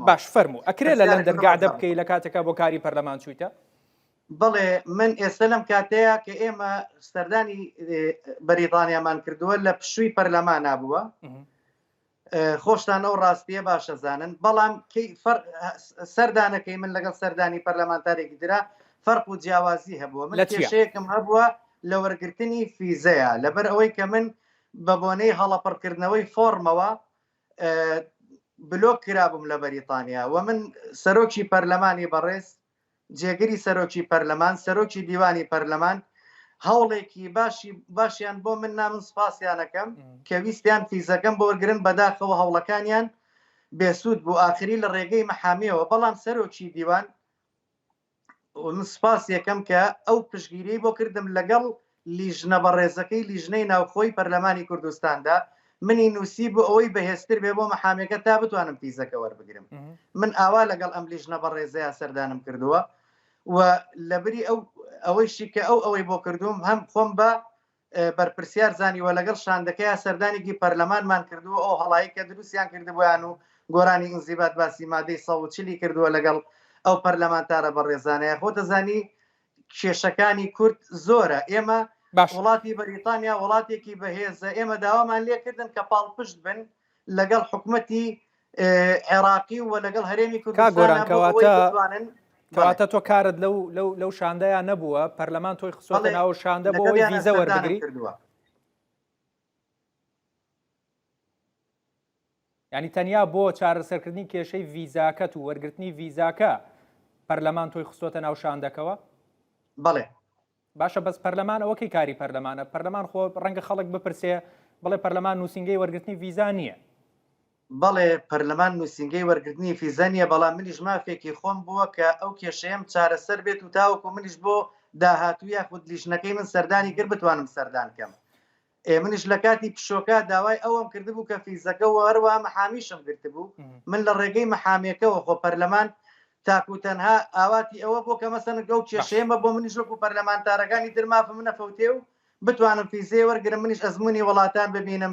باش فەرموو ئەکرێ لە لەندەنگادە بکەی لە کاتێکە بۆ کاری پەرلەمان چوویتە؟ بڵێ من ئێستا لەم کاتەیە کە ئێمە سەردانی بەریتانیامان کردووە لە پشووی پەرلەمان نبووە خۆشتان ئەو ڕاستیە باشەزانن بەڵام سەردانەکەی من لەگەڵ سەردانی پەرلەمانتارێکی درا فەرق و جیاوازی هەبووە من کێشەیەکم هەبووە لە وەرگرتنی فیزەیە لەبەر ئەوەی کە من بە بۆنەی هەڵەپڕکردنەوەی فۆرمەوە بلۆک کرابووم لە بەریتانیا و من سەرۆکی پەرلەمانی بەڕێز جێگەری سەرۆکی پەرلەمان سەرۆکی دیوانی پەرلەمان هەوڵێکی باشیان بۆ من نامن سپاسیانەکەم کە ویستیان فیزەکەم بۆ وەرگرن بەداخەوە هەوڵەکانیان بێسوود بوو ئاخری لە ڕێگەی مەحامیەوە بەڵام سەرۆکی دیوان من سپاس یەکەم کە ئەو پشگیری بۆ کردم لەگەڵ لیژنە بەڕێزەکەی لیژنەی ناوخۆی پەرلەمانی کوردستاندا منی نووسی بۆ ئەوەی بەهێزتر بێ بۆ مەحامەکە تا بتوانم فیزەکە وەربگرم من ئاوا لەگەڵ ئەم لیژنە بەڕێزەیە سەردانم کردووە و لەبری ئەوەیشی کە ئەوەی بۆ کردوم هەم خۆم بە بەرپرسیار زانیوە لەگەڵ شاندەکەی سەردانێکی پەرلەمانمان کردووە ئەو هەڵایی کە دروستیان کردبوویان و گۆرانی ئینزیبات باسی مادەی 140 کردووە لەگەڵ ئەو پەرلەمانتارە بەڕێزانەیە خۆتە زانی کێشەکانی کورد زۆرە ئێمە وڵاتی بەریتانیا وڵاتێکی بەهێزە ئێمە داوامان لێکردن کە پاڵپشت بن لەگەڵ حکوومەتی عێراقی و لەگەڵ هەرێمی کوردستان کەواتە تۆ کارت لەو شاندەیان نەبووە پەرلەمان تۆی خسۆتە ناو شاندە بۆ ئەوەی ڤیزە وەربگری ینی تەنیا بۆ چارەسەرکردنی کێشەی ڤیزاکەت و وەرگرتنی ڤیزاکە پەرلەمان تۆی خستۆتە ناو شاندەکەوە؟ بەڵێ باشە بەس پەرلەمان ئەوەکەی کاری پەرلەمانە پەرلەمان خۆ ڕەنگە خەڵک بپرسێ بڵێ پەرلەمان نووسینگەی وەرگرتنی ڤیزا نییە بەڵێ پەرلەمان نووسینگەی وەرگرتنی ڤیزا نییە بەڵام منیش مافێکی خۆم بووە کە ئەو کێشەیەم چارەسەر بێت و تاوەکو منیش بۆ داهاتوو یاخود لیژنەکەی من سەردانی کرد بتوانم سەردان کەم منیش لە کاتی پشۆکە داوای ئەوم کردبوو کە فیزەکە و هەروە مەحامیشم گرتبوو من لە ڕێگەی مەحامێکەوە خۆ پەرلەمان تاکو تەنها ئاواتی ئەوە بۆ کە مەسەن گەو کێشەیەمە بۆ منیش وەکو پەرلەمانتارەکانی تر مافم نەفەوتێ و بتوانم فیزەی وەرگرم منیش ئەزمموی وڵاتان ببینم